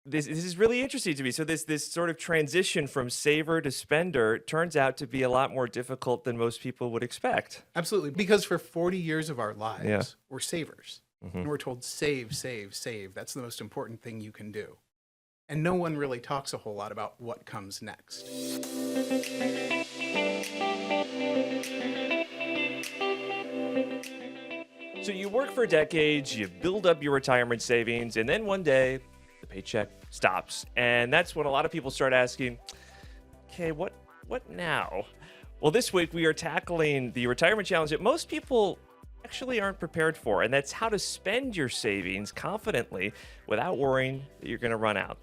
this is really interesting to me. So this sort of transition from saver to spender turns out to be a lot more difficult than most people would expect. Absolutely. Because for 40 years of our Yeah. lives, we're savers. Hmm. And we're told save, save, save. That's the most important thing you can do. And no one really talks a whole lot about what comes next. So you work for decades, you build up your retirement savings, and then one day the paycheck stops. And that's when a lot of people start asking, okay, what now? Well, this week we are tackling the retirement challenge that most people actually aren't prepared for, and that's how to spend your savings confidently without worrying that you're going to run out.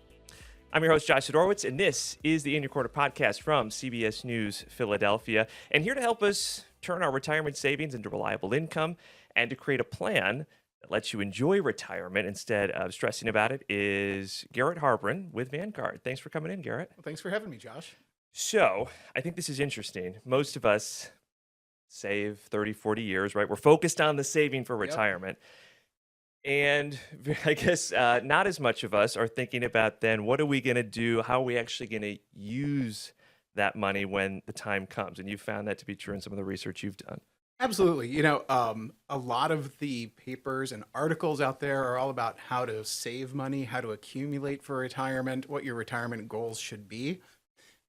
I'm your host, Josh Sidorowicz, and this is the In Your Corner podcast from CBS News Philadelphia. And here to help us turn our retirement savings into reliable income and to create a plan that lets you enjoy retirement instead of stressing about it is Garrett Harbron with Vanguard. Thanks for coming in, Garrett. Well, thanks for having me, Josh. So I think this is interesting. Most of us save 30, 40 years, right? We're focused on the saving for retirement. And I guess not as much of us are thinking about then what are we going to do? How are we actually going to use that money when the time comes? And you found that to be true in some of the research you've done. Absolutely. A lot of the papers and articles out there are all about how to save money, how to accumulate for retirement, what your retirement goals should be.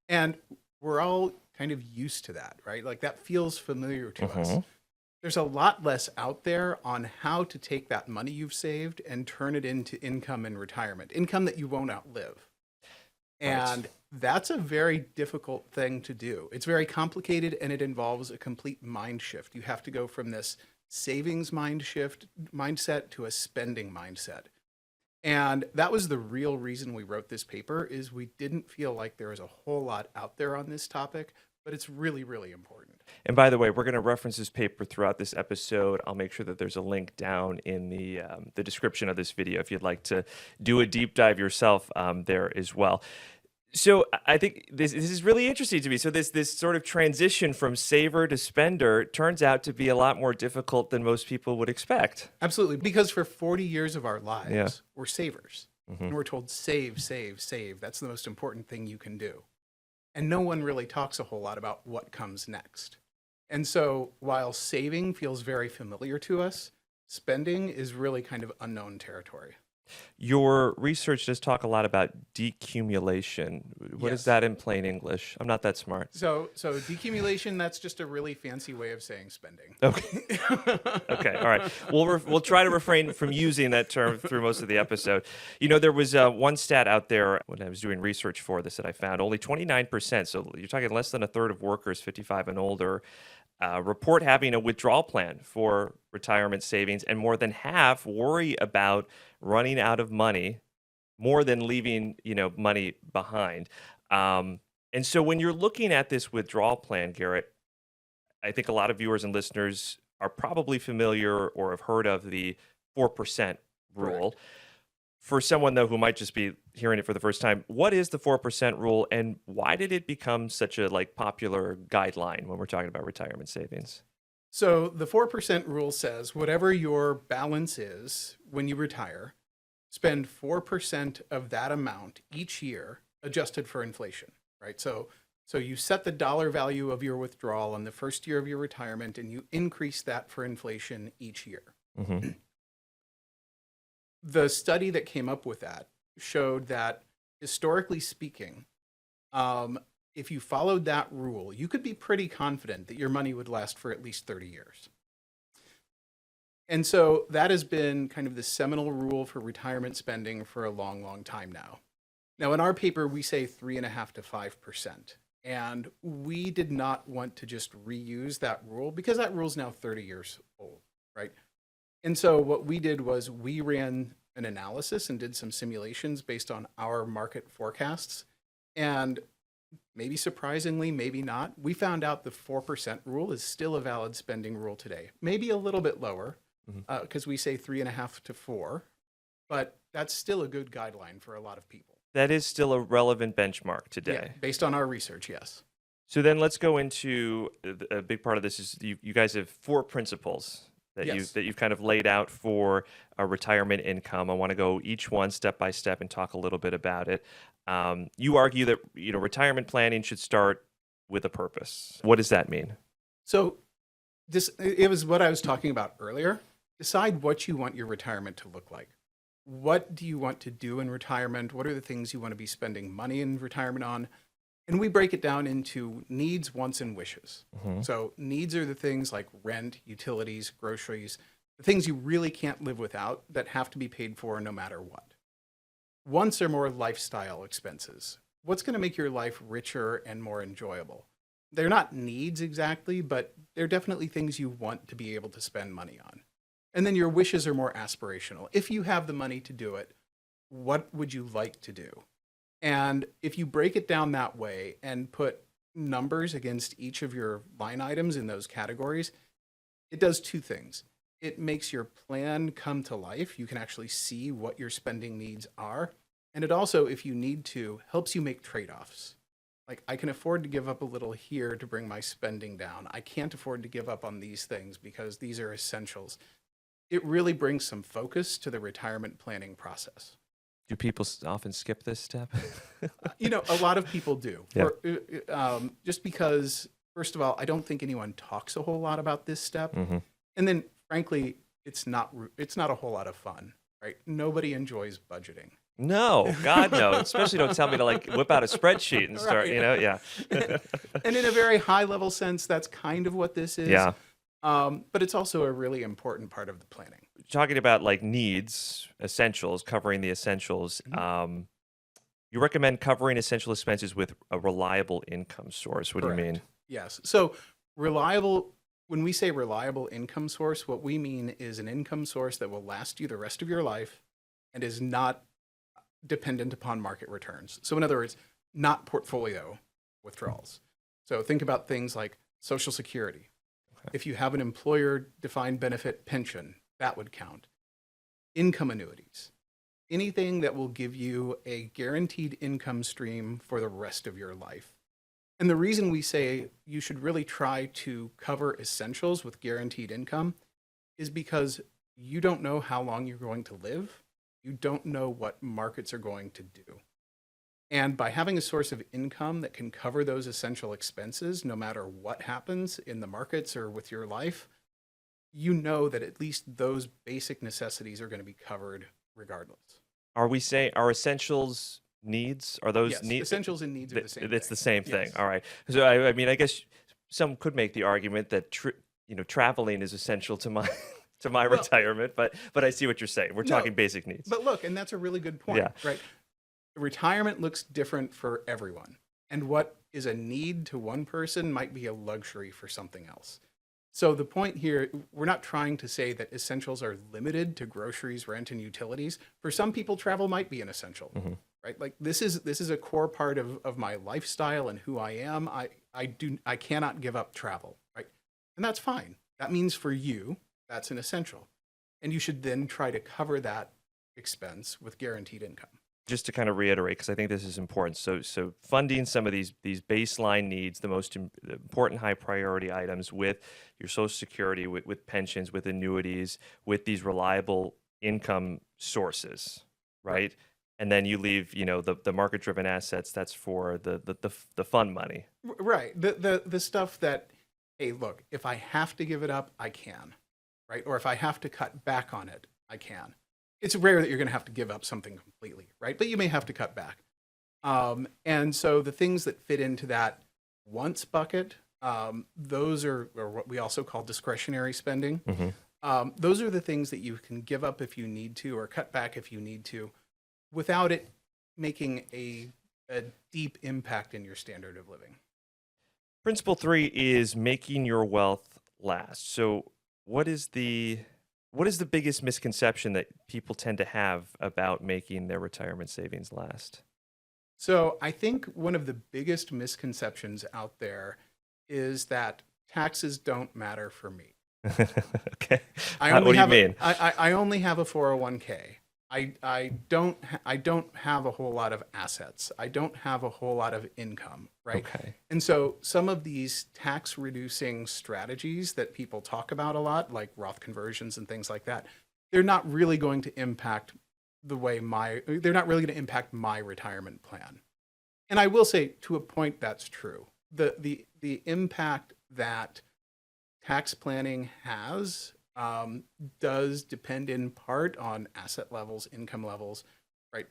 And we're all kind of used to that, right? Like that feels familiar to us. There's a lot less out there on how to take that money you've saved and turn it into income in retirement, income that you won't outlive. And that's a very difficult thing to do. It's very complicated and it involves a complete mind shift. You have to go from this savings mindset to a spending mindset. And that was the real reason we wrote this paper is we didn't feel like there was a whole lot out there on this topic, but it's really, really important. And by the way, we're going to reference this paper throughout this episode. I'll make sure that there's a link down in the description of this video if you'd like to do a deep dive yourself there as well. So I think this is really interesting to me. So this sort of transition from saver to spender turns out to be a lot more difficult than most people would expect. Absolutely. Because for 40 years of our lives, we're savers. Mm-hmm. And we're told save, save, save. That's the most important thing you can do. And no one really talks a whole lot about what comes next. And so while saving feels very familiar to us, spending is really kind of unknown territory. Your research does talk a lot about decumulation. What is Yes. that in plain English? I'm not that smart. So decumulation, that's just a really fancy way of saying spending. Okay. Okay. All right. We'll try to refrain from using that term through most of the episode. You know, there was one stat out there when I was doing research for this that I found only 29%. So you're talking less than a third of workers 55 and older report having a withdrawal plan for retirement savings, and more than half worry about running out of money more than leaving money behind. And so when you're looking at this withdrawal plan, Garrett, I think a lot of viewers and listeners are probably familiar or have heard of the 4% rule. Correct. For someone, though, who might just be hearing it for the first time, what is the 4% rule and why did it become such a popular guideline when we're talking about retirement savings? So the 4% rule says whatever your balance is when you retire, spend 4% of that amount each year adjusted for inflation, right? So you set the dollar value of your withdrawal in the first year of your retirement and you increase that for inflation each year. Mm-hmm. The study that came up with that showed that historically speaking, if you followed that rule, you could be pretty confident that your money would last for at least 30 years. And so that has been kind of the seminal rule for retirement spending for a long, long time now. Now, in our paper, we say 3.5% to 5%. And we did not want to just reuse that rule because that rule is now 30 years old, right? And so what we did was we ran an analysis and did some simulations based on our market forecasts. And maybe surprisingly, maybe not, we found out the 4% rule is still a valid spending rule today. Maybe a little bit lower because we say 3.5 to 4, but that's still a good guideline for a lot of people. That is still a relevant benchmark today. Yeah, based on our research, yes. So then let's go into a big part of this is you guys have 4 principles that Yes. you've kind of laid out for a retirement income. I want to go each one step by step and talk a little bit about it. You argue that retirement planning should start with a purpose. What does that mean? So it was what I was talking about earlier. Decide what you want your retirement to look like. What do you want to do in retirement? What are the things you want to be spending money in retirement on? And we break it down into needs, wants, and wishes. Mm-hmm. So needs are the things like rent, utilities, groceries, the things you really can't live without that have to be paid for no matter what. Wants are more lifestyle expenses. What's going to make your life richer and more enjoyable? They're not needs exactly, but they're definitely things you want to be able to spend money on. And then your wishes are more aspirational. If you have the money to do it, what would you like to do? And if you break it down that way and put numbers against each of your line items in those categories, it does two things. It makes your plan come to life. You can actually see what your spending needs are. And it also, if you need to, helps you make trade-offs. Like, I can afford to give up a little here to bring my spending down. I can't afford to give up on these things because these are essentials. It really brings some focus to the retirement planning process. Do people often skip this step? A lot of people do. Yeah. Just because, first of all, I don't think anyone talks a whole lot about this step. Mm-hmm. And then, frankly, it's not a whole lot of fun, right? Nobody enjoys budgeting. No, God, no. Especially don't tell me to whip out a spreadsheet and start, Right. yeah. And in a very high level sense, that's kind of what this is. Yeah. But it's also a really important part of the planning. Talking about needs, essentials, covering the essentials. Mm-hmm. You recommend covering essential expenses with a reliable income source. What do you mean? Yes. So when we say reliable income source, what we mean is an income source that will last you the rest of your life and is not dependent upon market returns. So in other words, not portfolio withdrawals. So think about things like Social Security. Okay. If you have an employer defined benefit pension, that would count. Income annuities. Anything that will give you a guaranteed income stream for the rest of your life. And the reason we say you should really try to cover essentials with guaranteed income is because you don't know how long you're going to live. You don't know what markets are going to do. And by having a source of income that can cover those essential expenses, no matter what happens in the markets or with your life, you know that at least those basic necessities are going to be covered regardless. Are we saying our essentials needs? Are those Yes, needs? essentials and needs are the same thing. It's the same thing. Yes. All right. So I mean, I guess some could make the argument that traveling is essential to my retirement, but I see what you're saying. We're talking basic needs. But look, and that's a really good point, right? Retirement looks different for everyone. And what is a need to one person might be a luxury for something else. So the point here, we're not trying to say that essentials are limited to groceries, rent, and utilities. For some people, travel might be an essential, mm-hmm. right? Like this is a core part of my lifestyle and who I am. I cannot give up travel, right? And that's fine. That means for you, that's an essential. And you should then try to cover that expense with guaranteed income. Just to kind of reiterate, because I think this is important. So funding some of these baseline needs, the most important high priority items with your Social Security, with pensions, with annuities, with these reliable income sources, right? And then you leave, the market driven assets. That's for the fun money, right? The stuff that, hey, look, if I have to give it up, I can, right? Or if I have to cut back on it, I can. It's rare that you're going to have to give up something completely, right? But you may have to cut back. And so the things that fit into that wants bucket, those are what we also call discretionary spending. Mm-hmm. Those are the things that you can give up if you need to or cut back if you need to without it making a deep impact in your standard of living. Principle 3 is making your wealth last. So what is the biggest misconception that people tend to have about making their retirement savings last? So I think one of the biggest misconceptions out there is that taxes don't matter for me. Okay. What do you mean? I only have a 401k. I don't have a whole lot of assets. I don't have a whole lot of income, right? Okay. And so some of these tax reducing strategies that people talk about a lot, like Roth conversions and things like that, they're not really going to impact they're not really going to impact my retirement plan. And I will say, to a point, that's true. The impact that tax planning has does depend in part on asset levels, income levels, right?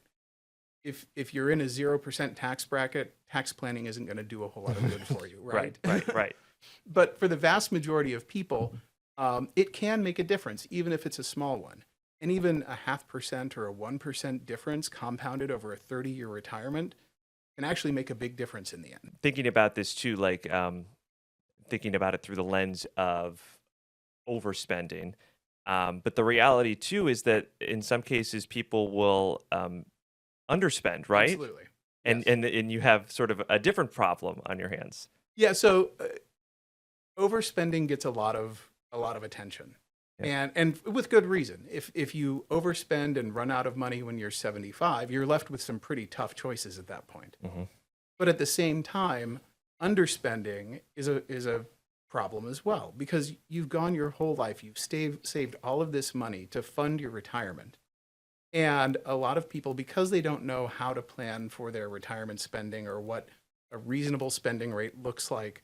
If you're in a 0% tax bracket, tax planning isn't going to do a whole lot of good for you, right? Right. But for the vast majority of people, it can make a difference, even if it's a small one. And even a 0.5% or a 1% difference compounded over a 30-year retirement can actually make a big difference in the end. Thinking about this too, like thinking about it through the lens of overspending. But the reality too is that in some cases people will underspend, right? Absolutely. And, Yes. and you have sort of a different problem on your hands. Yeah, so overspending gets a lot of attention. Yeah. And with good reason. If you overspend and run out of money when you're 75, you're left with some pretty tough choices at that point. Mm-hmm. But at the same time, underspending is a problem as well, because you've gone your whole life, you've saved all of this money to fund your retirement. And a lot of people, because they don't know how to plan for their retirement spending or what a reasonable spending rate looks like,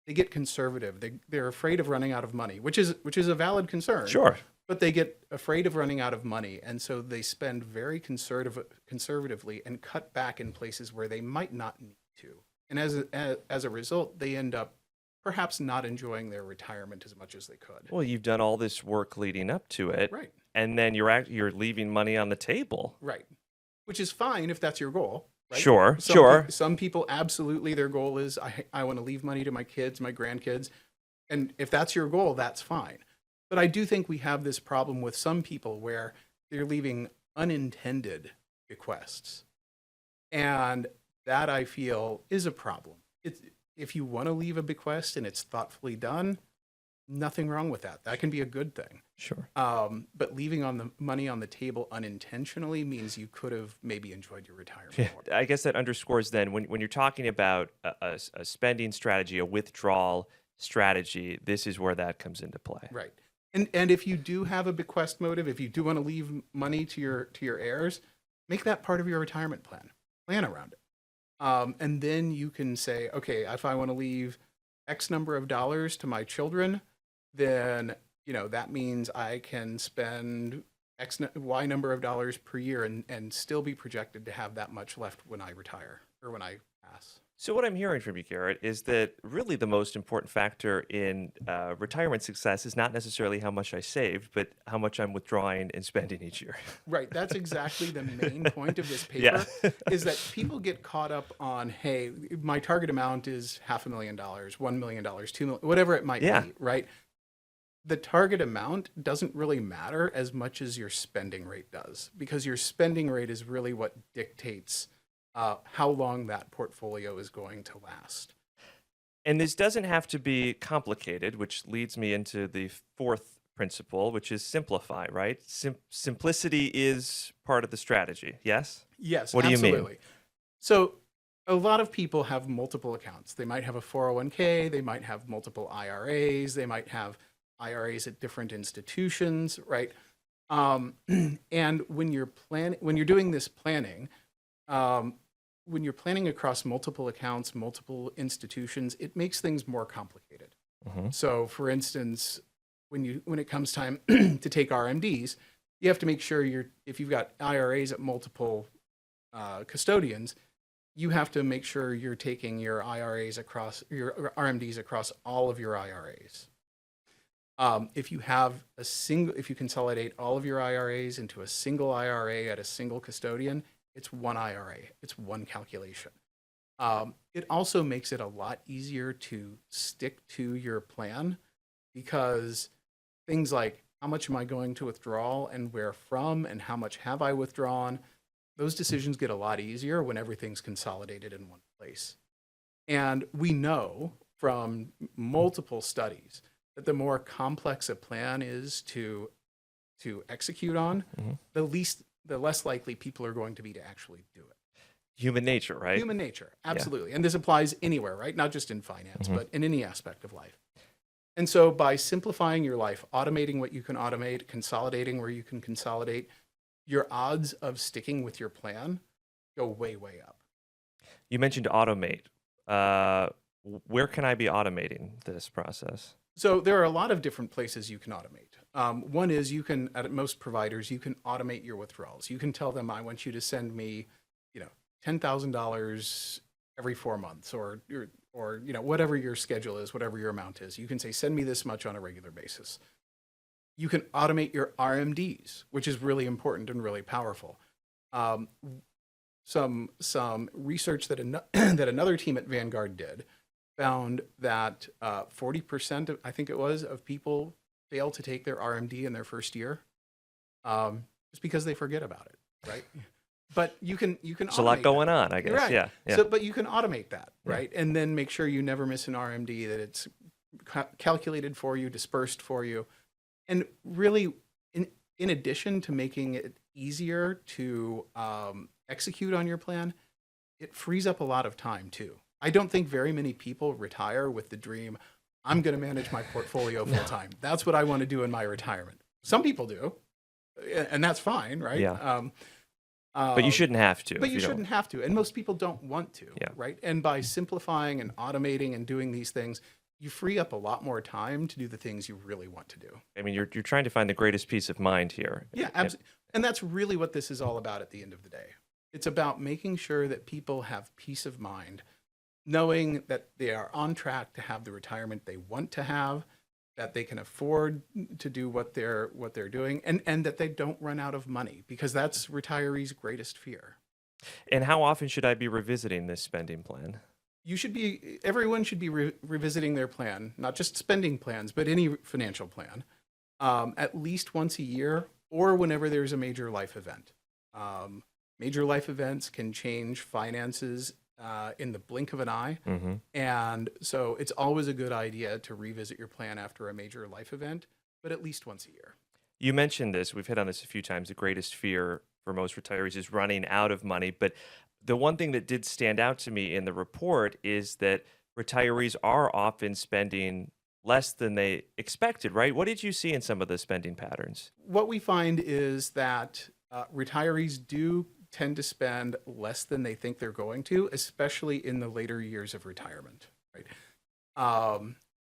they get conservative. They're afraid of running out of money, which is a valid concern. Sure. But they get afraid of running out of money, and so they spend very conservatively and cut back in places where they might not need to. And as a result, they end up perhaps not enjoying their retirement as much as they could. Well, you've done all this work leading up to it, Right. and then you're leaving money on the table. Right. Which is fine if that's your goal. Right? Sure, Some sure. Some people, absolutely, their goal is, I want to leave money to my kids, my grandkids. And if that's your goal, that's fine. But I do think we have this problem with some people where they're leaving unintended bequests. And that, I feel, is a problem. If you want to leave a bequest and it's thoughtfully done, nothing wrong with that. That can be a good thing. Sure. But leaving the money on the table unintentionally means you could have maybe enjoyed your retirement more. I guess that underscores then when you're talking about a spending strategy, a withdrawal strategy, this is where that comes into play. Right. And if you do have a bequest motive, if you do want to leave money to your heirs, make that part of your retirement plan. Plan around it. And then you can say, okay, if I want to leave X number of dollars to my children, then that means I can spend Y number of dollars per year and still be projected to have that much left when I retire or when I pass. So what I'm hearing from you, Garrett, is that really the most important factor in retirement success is not necessarily how much I saved, but how much I'm withdrawing and spending each year. Right. That's exactly the main point of this paper, is that people get caught up on, hey, my target amount is $500,000, $1 million, $2 million, whatever it might be, right? The target amount doesn't really matter as much as your spending rate does, because your spending rate is really what dictates how long that portfolio is going to last. And this doesn't have to be complicated, which leads me into the fourth principle, which is simplify, right? Simplicity is part of the strategy, yes? Yes, What absolutely. do you mean? So a lot of people have multiple accounts. They might have a 401k, they might have multiple IRAs, they might have IRAs at different institutions, right? And when you're doing this planning, when you're planning across multiple accounts, multiple institutions, it makes things more complicated. Mm-hmm. So, for instance, when it comes time to take RMDs, you have to make sure if you've got IRAs at multiple custodians, you have to make sure you're taking your RMDs across all of your IRAs. If you consolidate all of your IRAs into a single IRA at a single custodian, it's one IRA. It's one calculation. It also makes it a lot easier to stick to your plan, because things like how much am I going to withdraw and where from and how much have I withdrawn, those decisions get a lot easier when everything's consolidated in one place. And we know from multiple studies that the more complex a plan is to execute on, Mm-hmm. the the less likely people are going to be to actually do it. Human nature, right? Human nature, absolutely. And this applies anywhere, right? Not just in finance, Mhm. but in any aspect of life. And so by simplifying your life, automating what you can automate, consolidating where you can consolidate, your odds of sticking with your plan go way, way up. You mentioned automate. Where can I be automating this process? So there are a lot of different places you can automate. One is you can, at most providers, you can automate your withdrawals. You can tell them, I want you to send me, $10,000 every 4 months, or whatever your schedule is, whatever your amount is. You can say, send me this much on a regular basis. You can automate your RMDs, which is really important and really powerful. Some research that that another team at Vanguard did found that 40% of, I think it was, of people fail to take their RMD in their first year, just because they forget about it, right? But you can There's a lot going on, I guess. right. Yeah. So, but you can automate that, right? And then make sure you never miss an RMD, that it's calculated for you, dispersed for you, and really, in addition to making it easier to execute on your plan, it frees up a lot of time too. I don't think very many people retire with the dream, I'm going to manage my portfolio full time. That's what I want to do in my retirement. Some people do, and that's fine, right? Yeah. But you shouldn't have to. But you shouldn't have to. And most people don't want to, Yeah. right? And by simplifying and automating and doing these things, you free up a lot more time to do the things you really want to do. I mean, you're trying to find the greatest peace of mind here. Yeah, absolutely. And that's really what this is all about at the end of the day. It's about making sure that people have peace of mind, knowing that they are on track to have the retirement they want to have, that they can afford to do what they're doing, and that they don't run out of money, because that's retirees' greatest fear. And how often should I be revisiting this spending plan? Everyone should be revisiting their plan, not just spending plans, but any financial plan, at least once a year, or whenever there's a major life event. Major life events can change finances in the blink of an eye. Mm-hmm. And so it's always a good idea to revisit your plan after a major life event, but at least once a year. You mentioned this, we've hit on this a few times, the greatest fear for most retirees is running out of money. But the one thing that did stand out to me in the report is that retirees are often spending less than they expected, right? What did you see in some of the spending patterns? What we find is that retirees do tend to spend less than they think they're going to, especially in the later years of retirement, right?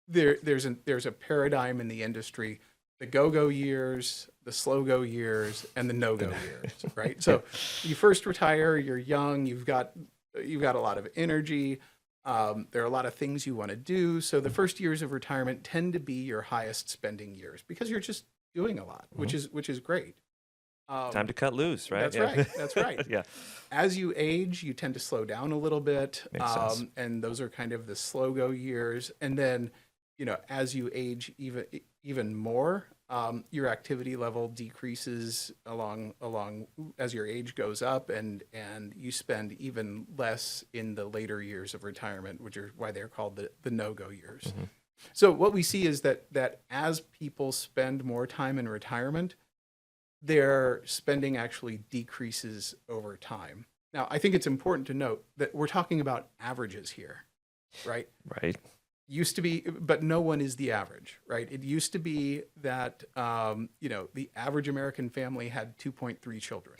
There's a paradigm in the industry: the go-go years, the slow-go years, and the no-go years, right? So you first retire, you're young, you've got a lot of energy, there are a lot of things you want to do. So the first years of retirement tend to be your highest spending years, because you're just doing a lot, which is great. Time to cut loose, right? That's right. That's right. Yeah. As you age, you tend to slow down a little bit. Makes sense. And those are kind of the slow go years. And then, as you age even more, your activity level decreases along as your age goes up, and you spend even less in the later years of retirement, which are why they're called the no-go years. Mm-hmm. So what we see is that as people spend more time in retirement, their spending actually decreases over time. Now, I think it's important to note that we're talking about averages here, right? Right. Used to be, but no one is the average, right? It used to be that, the average American family had 2.3 children.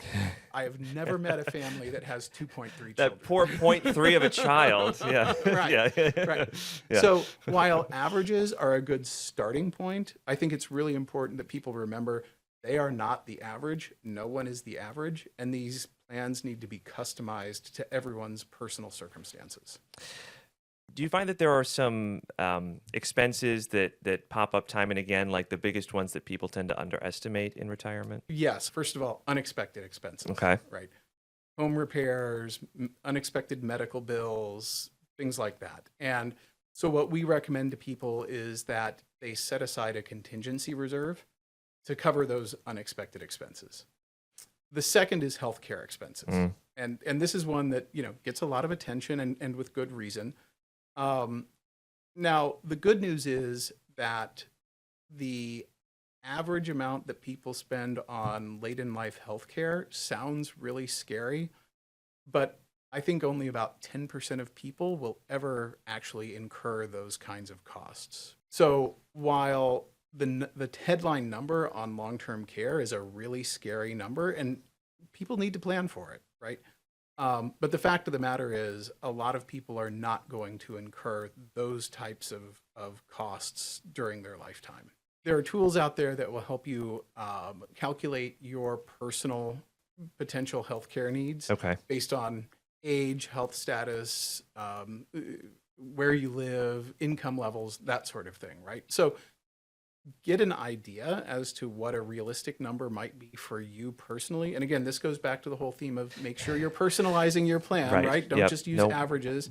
I have never met a family that has 2.3 children. That poor 0.3 of a child. Yeah. Right. Yeah. Right. Yeah. So while averages are a good starting point, I think it's really important that people remember they are not the average. No one is the average. And these plans need to be customized to everyone's personal circumstances. Do you find that there are some expenses that pop up time and again, like the biggest ones that people tend to underestimate in retirement? Yes. First of all, unexpected expenses. Okay. Right. Home repairs, unexpected medical bills, things like that. And so what we recommend to people is that they set aside a contingency reserve to cover those unexpected expenses. The second is healthcare expenses. Mm. And this is one that, gets a lot of attention, and with good reason. Now, the good news is that the average amount that people spend on late in life healthcare sounds really scary, but I think only about 10% of people will ever actually incur those kinds of costs. So while the headline number on long-term care is a really scary number, and people need to plan for it, right? But the fact of the matter is, a lot of people are not going to incur those types of costs during their lifetime. There are tools out there that will help you calculate your personal potential healthcare needs Okay. based on age, health status, where you live, income levels, that sort of thing, right? So get an idea as to what a realistic number might be for you personally. And again, this goes back to the whole theme of make sure you're personalizing your plan, right? Don't Yep. just use Nope. averages,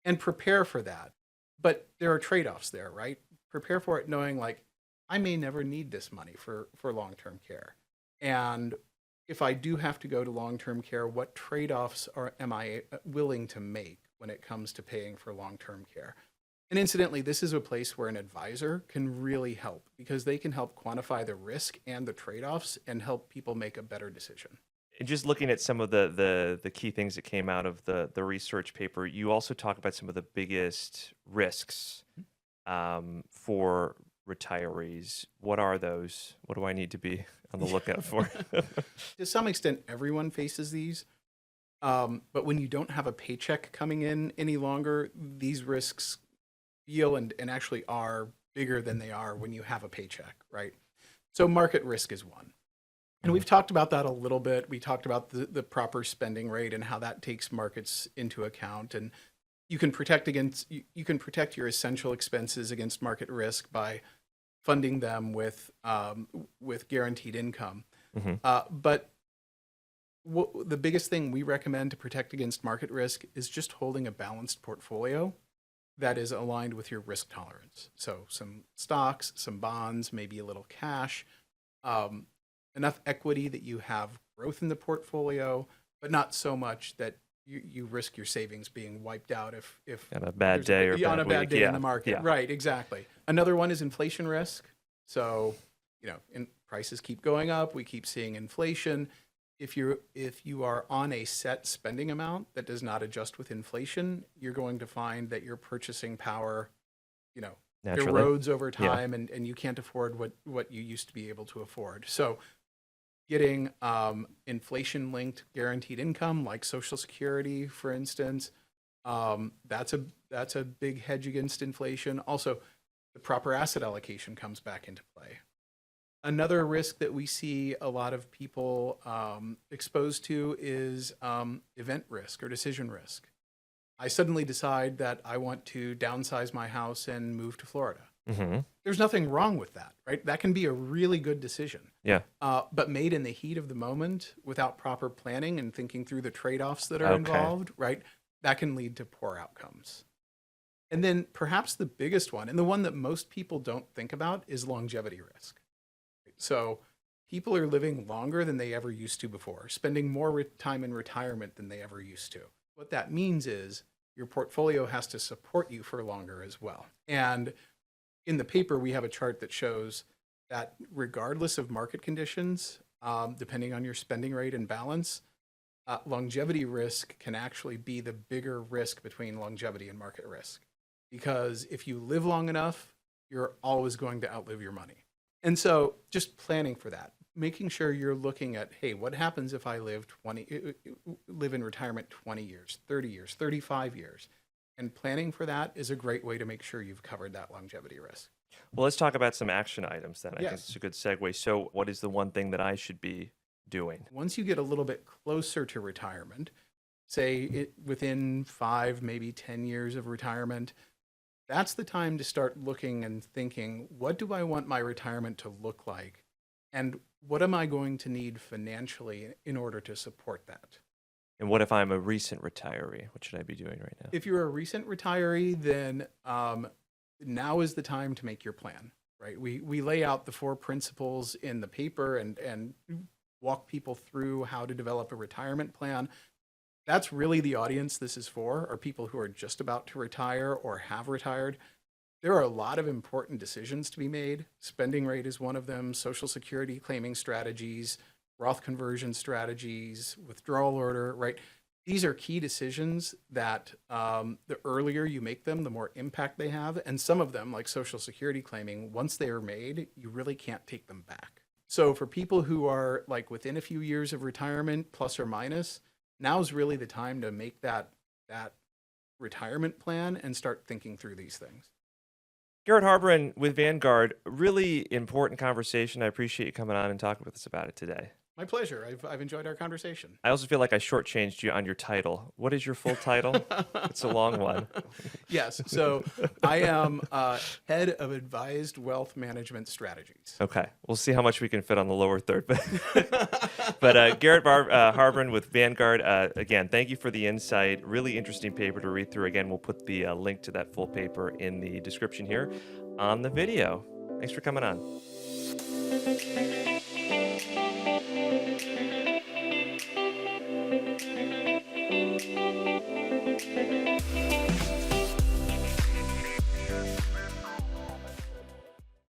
and prepare for that. But there are trade-offs there, right? Prepare for it knowing like, I may never need this money for long-term care. And if I do have to go to long-term care, what trade-offs am I willing to make when it comes to paying for long-term care? And incidentally, this is a place where an advisor can really help because they can help quantify the risk and the trade-offs and help people make a better decision. And just looking at some of the key things that came out of the research paper, you also talk about some of the biggest risks for retirees. What are those? What do I need to be on the lookout for? To some extent, everyone faces these. But when you don't have a paycheck coming in any longer, these risks feel and actually are bigger than they are when you have a paycheck, right? So market risk is one. And we've talked about that a little bit. We talked about the proper spending rate and how that takes markets into account. And you can protect your essential expenses against market risk by funding them with guaranteed income. But the biggest thing we recommend to protect against market risk is just holding a balanced portfolio that is aligned with your risk tolerance. So some stocks, some bonds, maybe a little cash, enough equity that you have growth in the portfolio, but not so much that you risk your savings being wiped out if on a bad day or on a bad week. day Yeah. in the market. Yeah. Right, exactly. Another one is inflation risk. So, prices keep going up. We keep seeing inflation. If you are on a set spending amount that does not adjust with inflation, you're going to find that your purchasing power, Naturally. erodes over time, and you can't afford what you used to be able to afford. So getting inflation-linked guaranteed income, like Social Security, for instance, that's a big hedge against inflation. Also, the proper asset allocation comes back into play. Another risk that we see a lot of people exposed to is event risk or decision risk. I suddenly decide that I want to downsize my house and move to Florida. There's nothing wrong with that, right? That can be a really good decision. Yeah. But made in the heat of the moment without proper planning and thinking through the trade-offs that are involved, right? That can lead to poor outcomes. And then perhaps the biggest one, and the one that most people don't think about, is longevity risk. So people are living longer than they ever used to before, spending more time in retirement than they ever used to. What that means is your portfolio has to support you for longer as well. And in the paper, we have a chart that shows that regardless of market conditions, depending on your spending rate and balance, longevity risk can actually be the bigger risk between longevity and market risk. Because if you live long enough, you're always going to outlive your money. And so just planning for that, making sure you're looking at, hey, what happens if I live in retirement 20 years, 30 years, 35 years? And planning for that is a great way to make sure you've covered that longevity risk. Well, let's talk about some action items then. I think Yes. it's a good segue. So what is the one thing that I should be doing? Once you get a little bit closer to retirement, say within 5, maybe 10 years of retirement, that's the time to start looking and thinking, what do I want my retirement to look like? And what am I going to need financially in order to support that? And what if I'm a recent retiree? What should I be doing right now? If you're a recent retiree, then now is the time to make your plan, right? We lay out the 4 principles in the paper and walk people through how to develop a retirement plan. That's really the audience this is for, are people who are just about to retire or have retired. There are a lot of important decisions to be made. Spending rate is one of them, Social Security claiming strategies, Roth conversion strategies, withdrawal order, right? These are key decisions that the earlier you make them, the more impact they have. And some of them, like Social Security claiming, once they are made, you really can't take them back. So for people who are like within a few years of retirement, plus or minus, now's really the time to make that retirement plan and start thinking through these things. Garrett Harbron with Vanguard, really important conversation. I appreciate you coming on and talking with us about it today. My pleasure. I've enjoyed our conversation. I also feel like I shortchanged you on your title. What is your full title? It's a long one. Yes. So I am head of advised wealth management strategies. Okay. We'll see how much we can fit on the lower third. But Garrett Harbron with Vanguard, again, thank you for the insight. Really interesting paper to read through. Again, we'll put the link to that full paper in the description here on the video. Thanks for coming on.